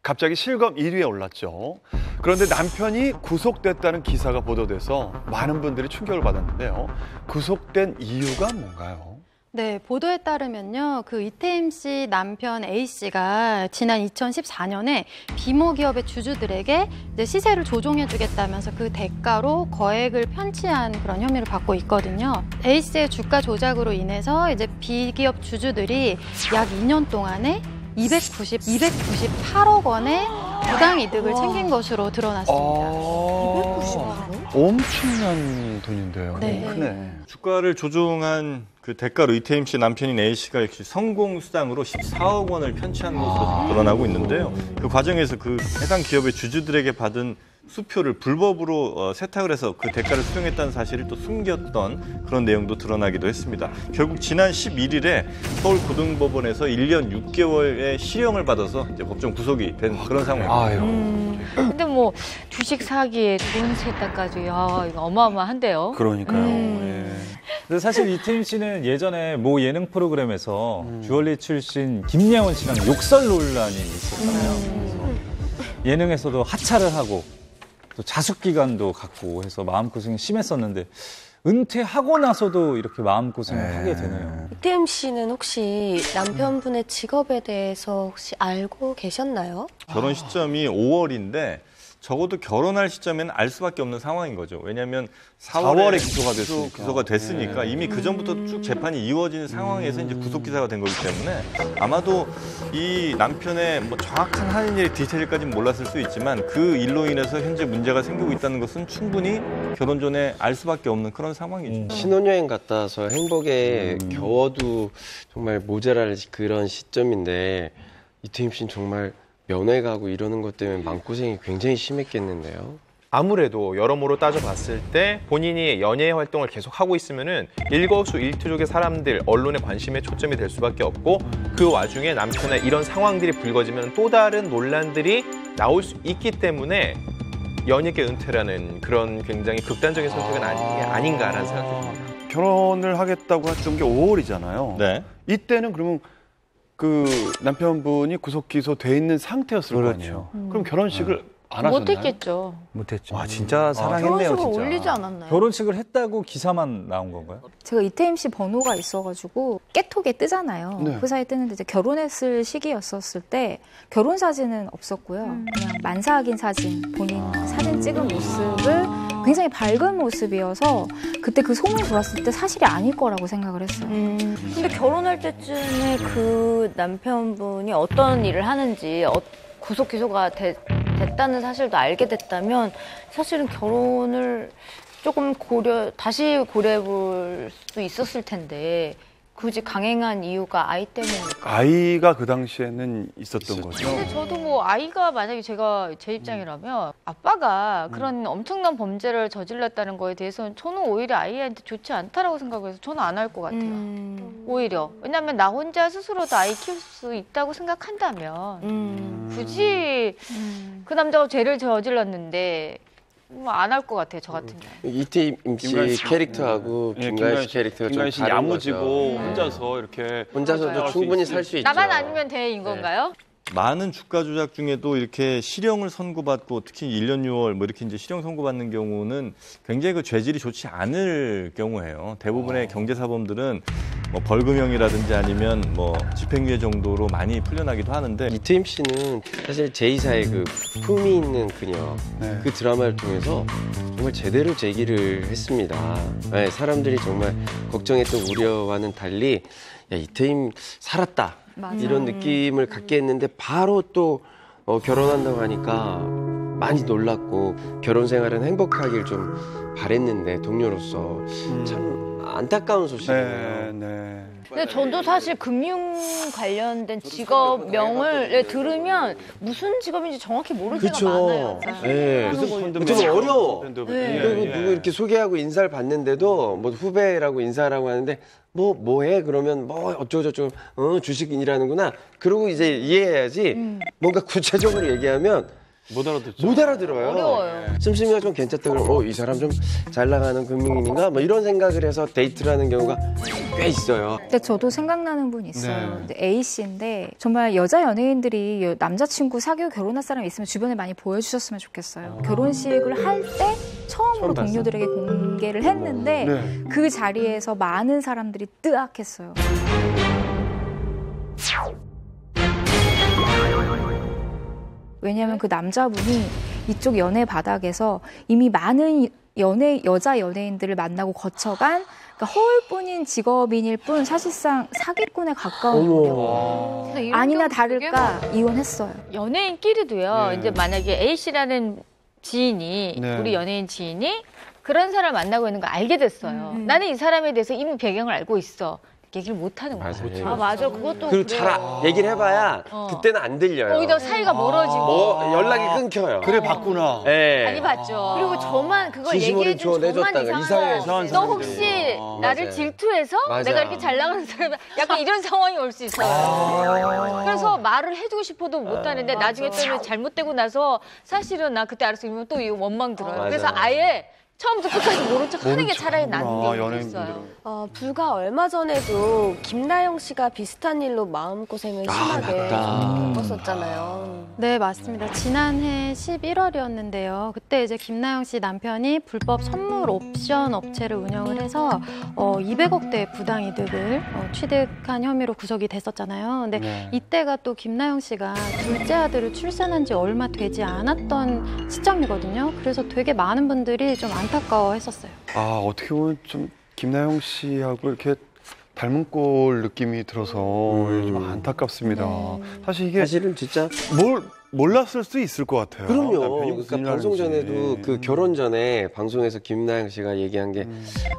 갑자기 실검 1위에 올랐죠. 그런데 남편이 구속됐다는 기사가 보도돼서 많은 분들이 충격을 받았는데요. 구속된 이유가 뭔가요? 네, 보도에 따르면요. 그 이태임 씨 남편 A 씨가 지난 2014년에 비모 기업의 주주들에게 이제 시세를 조종해주겠다면서 그 대가로 거액을 편취한 그런 혐의를 받고 있거든요. A 씨의 주가 조작으로 인해서 이제 비기업 주주들이 약 2년 동안에 298억 원의 부당 이득을 챙긴 것으로 드러났습니다. 298억? 엄청난 돈인데요. 네. 크네. 주가를 조종한 그 대가로 이태임 씨 남편인 A 씨가 역시 성공수당으로 14억 원을 편취한 것으로 드러나고 있는데요. 그 과정에서 그 해당 기업의 주주들에게 받은 수표를 불법으로 세탁을 해서 그 대가를 수령했다는 사실을 또 숨겼던 그런 내용도 드러나기도 했습니다. 결국 지난 11일에 서울고등법원에서 1년 6개월의 실형을 받아서 이제 법정 구속이 된 그런 상황입니다. 근데 뭐 주식 사기에 돈 세탁까지 이거 어마어마한데요. 그러니까요. 예. 근데 사실 이태임 씨는 예전에 모 예능 프로그램에서 주얼리 출신 김예원 씨랑 욕설 논란이 있었잖아요. 그래서 예능에서도 하차를 하고 또 자숙기간도 갖고 해서 마음고생이 심했었는데 은퇴하고 나서도 이렇게 마음고생을 하게 되네요. 이태임 씨는 혹시 남편분의 직업에 대해서 혹시 알고 계셨나요? 결혼 시점이 5월인데 적어도 결혼할 시점에는 알 수밖에 없는 상황인 거죠. 왜냐하면 4월에 기소가 됐으니까 이미 그 전부터 쭉 재판이 이루어지는 상황에서 이제 구속 기사가 된 거기 때문에 아마도 이 남편의 뭐 정확한 하는 일의 디테일까지는 몰랐을 수 있지만 그 일로 인해서 현재 문제가 생기고 있다는 것은 충분히 결혼 전에 알 수밖에 없는 그런 상황이죠. 신혼여행 갔다 와서 행복에 겨워도 정말 모자랄 그런 시점인데 이태임 씨는 정말 면회 가고 이러는 것 때문에 마음고생이 굉장히 심했겠는데요. 아무래도 여러모로 따져봤을 때 본인이 연예 활동을 계속 하고 있으면은 일거수일투족의 사람들, 언론의 관심에 초점이 될 수밖에 없고 그 와중에 남편의 이런 상황들이 불거지면 또 다른 논란들이 나올 수 있기 때문에 연예계 은퇴라는 그런 굉장히 극단적인 선택은 아닌가라는 생각이 듭니다. 결혼을 하겠다고 했던 게 5월이잖아요. 네. 이때는 그러면 그 남편분이 구속 기소돼 있는 상태였을 거 아니에요. 그럼 결혼식을 안 하셨나요? 못했겠죠. 못했죠. 와, 진짜 사랑했네요, 결혼식을 진짜. 올리지 않았나요? 결혼식을 했다고 기사만 나온 건가요? 제가 이태임 씨 번호가 있어가지고 깨톡에 뜨잖아요. 네. 그 사이에 뜨는데 이제 결혼했을 시기였었을 때 결혼 사진은 없었고요. 그냥 만사하긴 사진, 본인 사진 찍은 모습을 굉장히 밝은 모습이어서 그때 그 소문이 돌았을 때 사실이 아닐 거라고 생각을 했어요. 근데 결혼할 때쯤에 그 남편분이 어떤 일을 하는지 구속 기소가 됐다는 사실도 알게 됐다면 사실은 결혼을 조금 다시 고려해 볼 수 있었을 텐데 굳이 강행한 이유가 아이 때문일까? 아이가 그 당시에는 있었던 거죠. 근데 저도 뭐 아이가 만약에 제 입장이라면 아빠가 그런 엄청난 범죄를 저질렀다는 거에 대해서는 저는 오히려 아이한테 좋지 않다라고 생각해서 저는 안 할 것 같아요. 오히려. 왜냐하면 나 혼자 스스로도 아이 키울 수 있다고 생각한다면 굳이 그 남자가 죄를 저질렀는데 안 할 것 같아요, 저 같으면. 이태임 씨 캐릭터하고 김가연 씨 캐릭터가 좀 다른 야무지고 거죠. 혼자서 이렇게 혼자서도 충분히 살 수 있죠. 나만 아니면 돼인 건가요? 많은 주가 조작 중에도 이렇게 실형을 선고받고 특히 1년 6월 뭐 이렇게 이제 실형 선고받는 경우는 굉장히 그 죄질이 좋지 않을 경우예요. 대부분의 경제사범들은 뭐 벌금형이라든지 아니면 뭐 집행유예 정도로 많이 풀려나기도 하는데 이태임 씨는 사실 제2사의 그 품이 있는 그녀 그 드라마를 통해서 정말 제대로 재기를 했습니다. 네, 사람들이 정말 걱정했던 우려와는 달리 야, 이태임 살았다. 이런 느낌을 갖게 했는데 바로 또 결혼한다고 하니까 많이 놀랐고 결혼 생활은 행복하길 좀 바랬는데 동료로서 참 안타까운 소식이네요. 네. 근데 저도 사실 금융 관련된 직업명을 들으면 무슨 직업인지 정확히 모를 때가 많아요. 네. 좀 어려워. 그리고 누구 이렇게 소개하고 인사를 받는데도 뭐 후배라고 인사라고 하는데 뭐해? 그러면 뭐 어쩌고저쩌고 주식인이라는구나. 그러고 이제 이해해야지 뭔가 구체적으로 얘기하면 못 알아듣죠. 못 알아들어요. 어려워요. 씀씀이가 좀 괜찮다 그러면 이 사람 좀 잘 나가는 금융인인가? 뭐 이런 생각을 해서 데이트를 하는 경우가 꽤 있어요. 근데 저도 생각나는 분 있어요. 네. A 씨인데 정말 여자 연예인들이 남자친구 사귀고 결혼할 사람이 있으면 주변에 많이 보여주셨으면 좋겠어요. 결혼식을 할 때 처음으로 동료들에게 공개를 했는데 네. 그 자리에서 많은 사람들이 뜨악했어요. 왜냐하면 그 남자분이 이쪽 연애 바닥에서 이미 많은 여자 연예인들을 만나고 거쳐간 그러니까 허울뿐인 직업인일 뿐 사실상 사기꾼에 가까운 분이에요. 근데 이런 아니나 경우 되게 다를까 이혼했어요. 연예인끼리도요. 네. 이제 만약에 A 씨라는 지인이 네. 우리 연예인 지인이 그런 사람 만나고 있는 거 알게 됐어요. 나는 이 사람에 대해서 이미 배경을 알고 있어. 얘기를 못 하는 거야. 맞아요. 아 맞아. 그것도 그리고 그래요. 잘 얘기를 해봐야 어. 그때는 안 들려요. 오히려 사이가 멀어지고. 뭐 연락이 끊겨요. 그래 봤구나. 네. 많이 봤죠. 그리고 저만 그걸 진심 어린 얘기해준 조언 저만 해줬다가 이상한 이상한 너 사람들이. 혹시 나를 맞아요. 질투해서 맞아. 내가 이렇게 잘 나가는 사람이 약간 이런 상황이 올 수 있어요. 그래서 말을 해주고 싶어도 못하는데 나중에 또 잘못되고 나서 사실은 나 그때 알았어 이러면 또 이 원망 들어요. 맞아요. 그래서 아예 처음부터 끝까지 모른 척 하는 게 차라리 낫는 아, 경우도 있어요. 연예인분들은. 불과 얼마 전에도 김나영 씨가 비슷한 일로 마음고생을 심하게 맞다. 겪었었잖아요. 네, 맞습니다. 지난해 11월이었는데요. 그때 이제 김나영 씨 남편이 불법 선물 옵션 업체를 운영을 해서 200억대 부당이득을 취득한 혐의로 구속이 됐었잖아요. 근데 네. 이때가 또 김나영 씨가 둘째 아들을 출산한 지 얼마 되지 않았던 시점이거든요. 그래서 되게 많은 분들이 좀 안타까워했었어요. 아, 어떻게 보면 좀 김나영 씨하고 이렇게 닮은 꼴 느낌이 들어서 좀 안타깝습니다. 사실 이게 사실은 진짜 몰랐을 수 있을 것 같아요. 그럼요. 남편이 무슨 그러니까 일 방송 하는지. 전에도 그 결혼 전에 방송에서 김나영 씨가 얘기한 게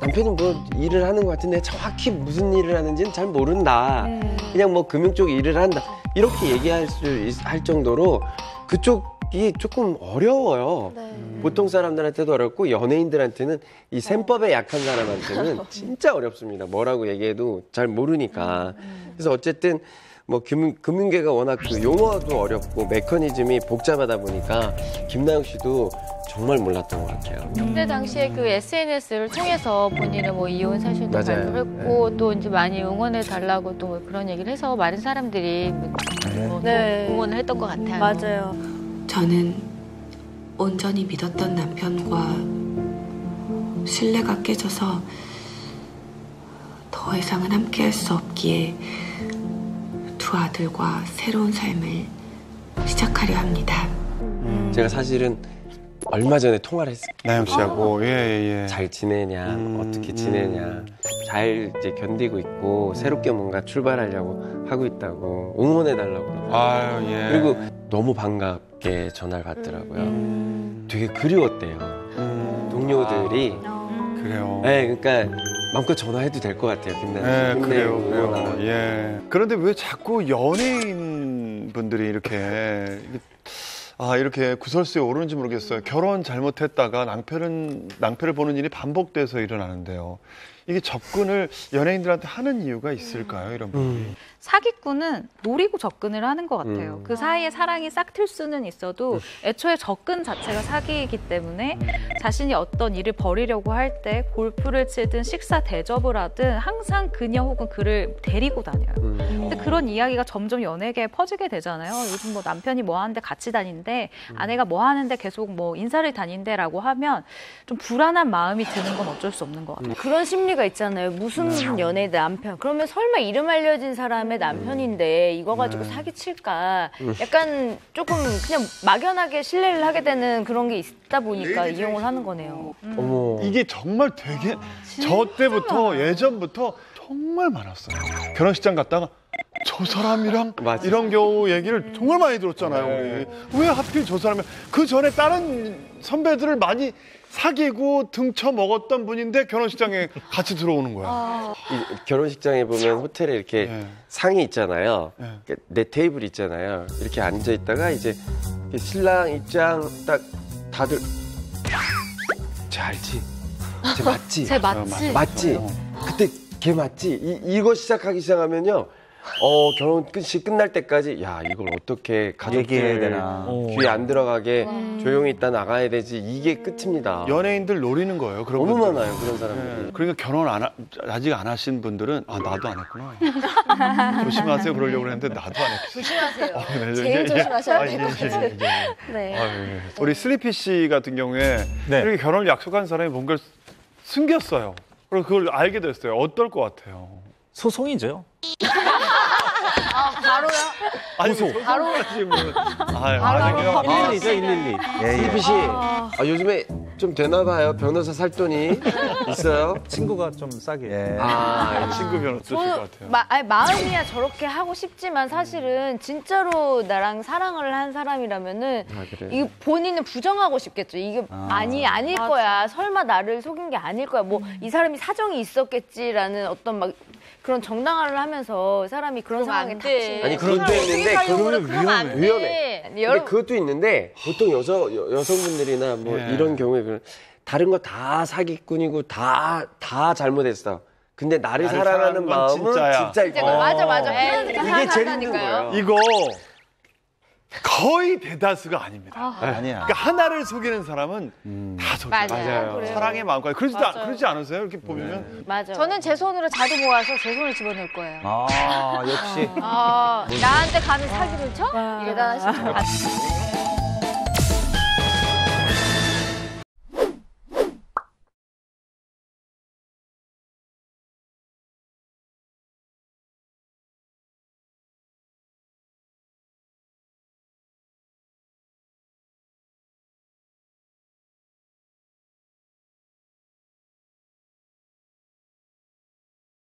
남편이 뭐 일을 하는 것 같은데 정확히 무슨 일을 하는지는 잘 모른다. 그냥 뭐 금융 쪽 일을 한다. 이렇게 얘기할 할 정도로 그쪽이 조금 어려워요. 보통 사람들한테도 어렵고 연예인들한테는 이 셈법에 약한 사람한테는 진짜 어렵습니다. 뭐라고 얘기해도 잘 모르니까. 그래서 어쨌든 뭐 금융계가 워낙 그 용어도 어렵고 메커니즘이 복잡하다 보니까 김나영 씨도 정말 몰랐던 것 같아요. 그때 당시에 그 SNS를 통해서 본인은 뭐 이혼 사실도 맞아요. 발표를 했고 또 이제 많이 응원해 달라고 또 뭐 그런 얘기를 해서 많은 사람들이 뭐 네. 응원을 했던 것 같아요. 맞아요. 저는 온전히 믿었던 남편과 신뢰가 깨져서 더 이상은 함께할 수 없기에 두 아들과 새로운 삶을 시작하려 합니다. 제가 사실은 얼마 전에 통화를 했어요. 나영 씨하고 예. 잘 지내냐, 어떻게 지내냐, 잘 이제 견디고 있고 새롭게 뭔가 출발하려고 하고 있다고 응원해달라고. 아유, 예. 그리고 너무 반갑게 전화를 받더라고요. 되게 그리웠대요. 동료들이. 그래요. 네, 그러니까 마음껏 전화해도 될 것 같아요, 김나영 씨. 네, 그래요. 응원하라고. 예. 그런데 왜 자꾸 연예인 분들이 이렇게 구설수에 오르는지 모르겠어요. 결혼 잘못했다가 낭패를 보는 일이 반복돼서 일어나는데요. 이게 접근을 연예인들한테 하는 이유가 있을까요, 이런 분이? 사기꾼은 노리고 접근을 하는 것 같아요. 그 사이에 사랑이 싹 틀 수는 있어도 애초에 접근 자체가 사기이기 때문에 자신이 어떤 일을 벌이려고 할 때 골프를 치든 식사 대접을 하든 항상 그녀 혹은 그를 데리고 다녀요. 근데 그런 이야기가 점점 연예계에 퍼지게 되잖아요. 요즘 뭐 남편이 뭐 하는데 같이 다닌대, 아내가 뭐 하는데 계속 뭐 인사를 다닌대라고 하면 좀 불안한 마음이 드는 건 어쩔 수 없는 것 같아요. 그런 심리가 있잖아요. 무슨 연예인 남편. 그러면 설마 이름 알려진 사람의 남편인데 이거 가지고 사기칠까. 약간 조금 그냥 막연하게 신뢰를 하게 되는 그런 게 있다 보니까 이용을 하는 거네요. 어머. 이게 정말 되게 저 때부터 예전부터 정말 많았어요. 결혼식장 갔다가 저 사람이랑 맞아. 이런 경우 얘기를 정말 많이 들었잖아요. 네. 우리. 왜 하필 저 사람이 그 전에 다른 선배들을 많이 사귀고 등쳐 먹었던 분인데 결혼식장에 같이 들어오는 거야. 이 결혼식장에 보면 호텔에 이렇게 네. 상이 있잖아요. 네. 내 테이블 있잖아요. 이렇게 앉아 있다가 이제 신랑 입장 딱 다들 쟤 알지? 쟤 맞지? 제 맞지? 맞지? 그때 걔 맞지? 이거 시작하기 시작하면요. 결혼 끝날 때까지 야 이걸 어떻게 얘기해야 가족들 되나. 귀에 안 들어가게 조용히 있다 나가야 되지 이게 끝입니다. 연예인들 노리는 거예요. 그런 너무 분들. 많아요 그런 사람들이. 네. 그러니까 결혼 아직 안 하신 분들은 나도 안 했구나. 조심하세요 그러려고 했는데 나도 안 했어. 조심하세요. 제일 조심하셔야 될 것 같아요. 네. 우리 슬리피 씨 같은 경우에 네. 이렇게 결혼을 약속한 사람이 뭔가를 숨겼어요. 그리고 그걸 알게 됐어요. 어떨 것 같아요? 소송이죠. 바로요? 아니, 바로 아니요. 112죠 112. 슬리피 씨 요즘에 좀 되나 봐요. 변호사 살 돈이 있어요? 친구가 좀 싸게. 친구 변호 쓰실 것 같아요. 마음이야 저렇게 하고 싶지만 사실은 진짜로 나랑 사랑을 한 사람이라면은 그래. 이게 본인은 부정하고 싶겠죠. 이게 아닐 거야. 설마 나를 속인 게 아닐 거야. 뭐 이 사람이 사정이 있었겠지라는 어떤 막 그런 정당화를 하면서 사람이 그런 상황에 닥치는 아니 그것도 있는데 그거는 위험해. 근데 그것도 있는데 보통 여성분들이나 뭐 이런 경우에 다른 거 다 사기꾼이고 다 잘못했어. 근데 나를 사랑하는 마음은 진짜 맞아. 이게 제일 힘든 거예요. 이거 거의 대다수가 아닙니다. 아니야. 그러니까 하나를 속이는 사람은 다 속여요. 맞아요. 사랑의 마음까지. 그러지 않으세요? 이렇게 보면. 맞아. 저는 제 손으로 자두 모아서 제 손을 집어넣을 거예요. 역시. 나한테 감히 사기를 쳐? 대단하시죠.